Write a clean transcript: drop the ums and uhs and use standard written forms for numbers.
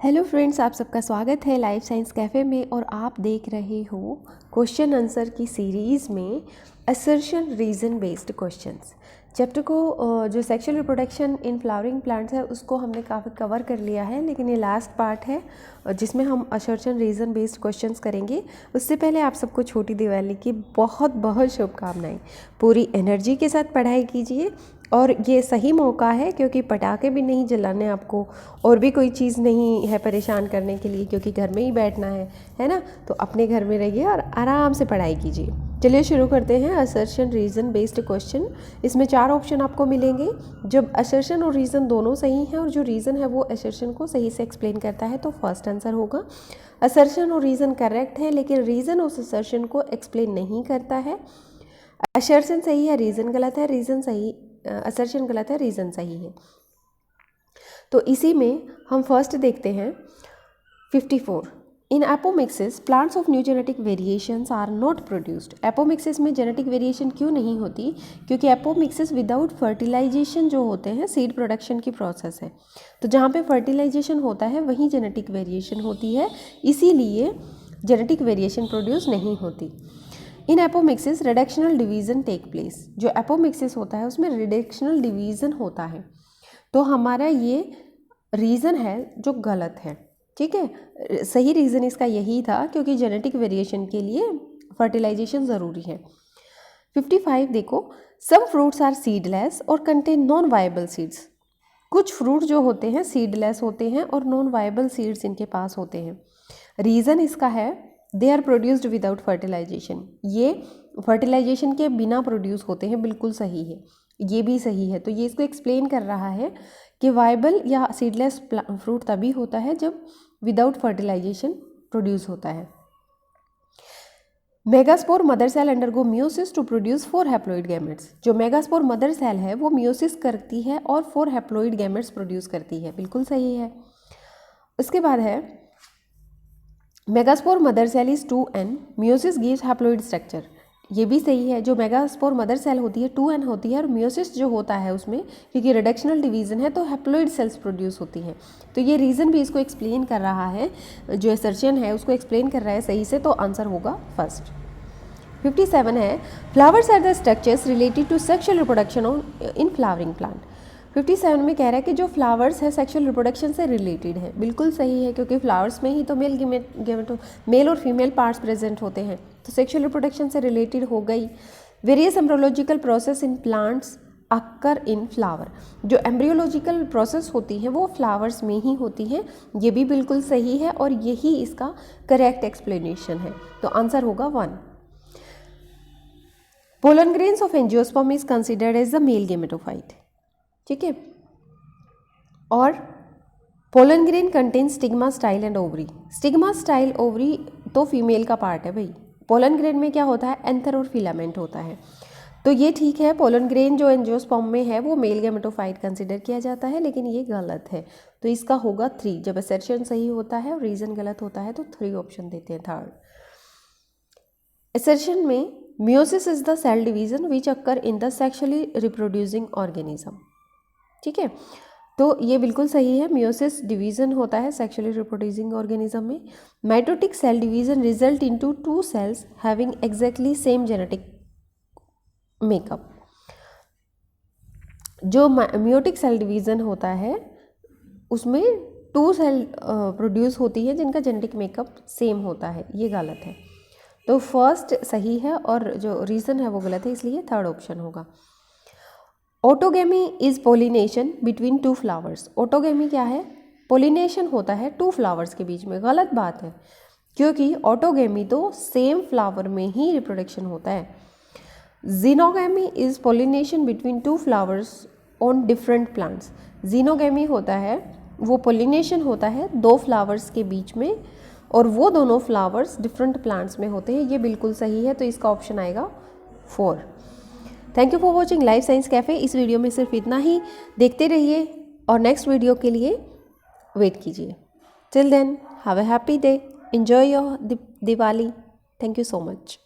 Hello friends, आप सबका स्वागत है लाइफ साइंस कैफ़े में। और आप देख रहे हो क्वेश्चन आंसर की सीरीज़ में assertion reason based questions. Chapter को जो sexual reproduction in flowering plants है उसको हमने काफ़ी कवर कर लिया है, लेकिन ये लास्ट पार्ट है जिसमें हम असर्शन रीज़न बेस्ड क्वेश्चंस करेंगे। उससे पहले आप सबको छोटी दिवाली की बहुत बहुत शुभकामनाएं। पूरी एनर्जी के साथ पढ़ाई कीजिए और ये सही मौका है क्योंकि पटाखे भी नहीं जलाने आपको और भी कोई चीज़ नहीं है परेशान करने के लिए, क्योंकि घर में ही बैठना है ना। तो अपने घर में रहिए और आराम से पढ़ाई कीजिए। चलिए शुरू करते हैं असर्शन रीज़न बेस्ड क्वेश्चन। इसमें 4 ऑप्शन आपको मिलेंगे। जब असर्शन और रीज़न दोनों सही हैं और जो रीज़न है वो असर्शन को सही से एक्सप्लेन करता है तो फर्स्ट आंसर होगा। असर्शन और रीज़न करेक्ट है लेकिन रीज़न उस असर्शन को एक्सप्लेन नहीं करता है। असर्शन सही है, रीज़न गलत है, रीज़न सही, असर्शन गलत है, रीज़न सही है। तो इसी में हम फर्स्ट देखते हैं 54। In apomixis plants of new genetic variations are not produced. Apomixis में जेनेटिक वेरिएशन क्यों नहीं होती? क्योंकि एपोमिक्सिस विदाउट फर्टिलाइजेशन जो होते हैं सीड प्रोडक्शन की प्रोसेस है। तो जहाँ पे फर्टिलाइजेशन होता है वहीं जेनेटिक वेरिएशन होती है, इसीलिए जेनेटिक वेरिएशन प्रोड्यूस नहीं होती। In apomixis reductional division take place. जो एपोमिक्सिस होता है उसमें रिडक्शनल डिवीज़न होता है। तो हमारा ये रीज़न है जो गलत है, ठीक है। सही रीज़न इसका यही था क्योंकि जेनेटिक वेरिएशन के लिए फर्टिलाइजेशन ज़रूरी है। 55 देखो, सम फ्रूट्स आर सीडलेस और कंटेन नॉन वायबल सीड्स। कुछ फ्रूट जो होते हैं सीडलेस होते हैं और नॉन वायबल सीड्स इनके पास होते हैं। रीज़न इसका है they are produced without fertilisation. ये फर्टिलाइजेशन के बिना प्रोड्यूस होते हैं, बिल्कुल सही है, ये भी सही है। तो ये इसको एक्सप्लेन कर रहा है कि वायबल या सीडलेस फ्रूट तभी होता है जब विदाउट फर्टिलाइजेशन प्रोड्यूस होता है। Megaspore mother cell undergo meiosis to produce 4 haploid gametes. जो मेगास्पोर मदर सेल है वो मियोसिस करती है और 4 हैप्लॉइड गैमेट्स प्रोड्यूस करती है, बिल्कुल सही है। उसके बाद है megaspore mother cell is 2n, meiosis gives haploid structure. ये भी सही है। जो मेगास्पोर मदर सेल होती है 2n होती है और मियोसिस जो होता है उसमें क्योंकि रिडक्शनल डिवीज़न है तो हैप्लॉइड सेल्स प्रोड्यूस होती हैं। तो ये रीज़न भी इसको एक्सप्लेन कर रहा है, जो असर्शन है उसको एक्सप्लेन कर रहा है सही से, तो आंसर होगा फर्स्ट। 57 है flowers are the structures related to sexual reproduction in flowering plant. 57 में कह रहा है कि जो फ्लावर्स है सेक्सुअल रिप्रोडक्शन से रिलेटेड है, बिल्कुल सही है क्योंकि फ्लावर्स में ही तो मेल और फीमेल पार्ट्स प्रेजेंट होते हैं, तो सेक्सुअल रिप्रोडक्शन से रिलेटेड हो गई। Various embryological process in plants occur in flower. जो एम्ब्रियोलॉजिकल प्रोसेस होती हैं वो फ्लावर्स में ही होती हैं, ये भी बिल्कुल सही है और यही इसका करेक्ट एक्सप्लेनेशन है, तो आंसर होगा 1। Pollen grains of angiosperm is considered as the male gametophyte, ठीक है। और pollen grain contain stigma style and ovary. Stigma style ovary तो फीमेल का पार्ट है भाई। पोलन ग्रेन में क्या होता है? एंथर और फिलामेंट होता है, तो ये ठीक है। पोलन ग्रेन जो एंजियोस्पर्म में है वो मेल गेमेटोफाइट कंसिडर किया जाता है, लेकिन ये गलत है, तो इसका होगा 3। जब असर्शन सही होता है और रीज़न गलत होता है तो 3 ऑप्शन देते हैं। थर्ड असर्शन में meiosis is the cell division which occur in the sexually reproducing organism, ठीक है। तो ये बिल्कुल सही है, मियोसिस डिवीजन होता है सेक्सुअली रिप्रोड्यूसिंग ऑर्गेनिज्म में। Mitotic cell division result into 2 cells having exactly same genetic makeup. जो मियोटिक सेल डिवीजन होता है उसमें 2 सेल प्रोड्यूस होती है जिनका जेनेटिक मेकअप सेम होता है, ये गलत है। तो फर्स्ट सही है और जो रीज़न है वो गलत है, इसलिए थर्ड ऑप्शन होगा। Autogamy is pollination between 2 flowers. Autogamy क्या है? पोलिनेशन होता है 2 फ्लावर्स के बीच में। गलत बात है क्योंकि ऑटोगेमी तो सेम फ्लावर में ही रिप्रोडक्शन होता है। Xenogamy is pollination between 2 flowers on different plants. Xenogamy होता है वो पोलिनेशन होता है 2 फ्लावर्स के बीच में और वो दोनों फ्लावर्स डिफरेंट प्लांट्स में होते हैं, ये बिल्कुल सही है, तो इसका ऑप्शन आएगा 4। Thank you for watching life science cafe. इस वीडियो में सिर्फ इतना ही, देखते रहिए और नेक्स्ट वीडियो के लिए वेट कीजिए। Till then have a happy day, enjoy your Diwali. Thank you so much.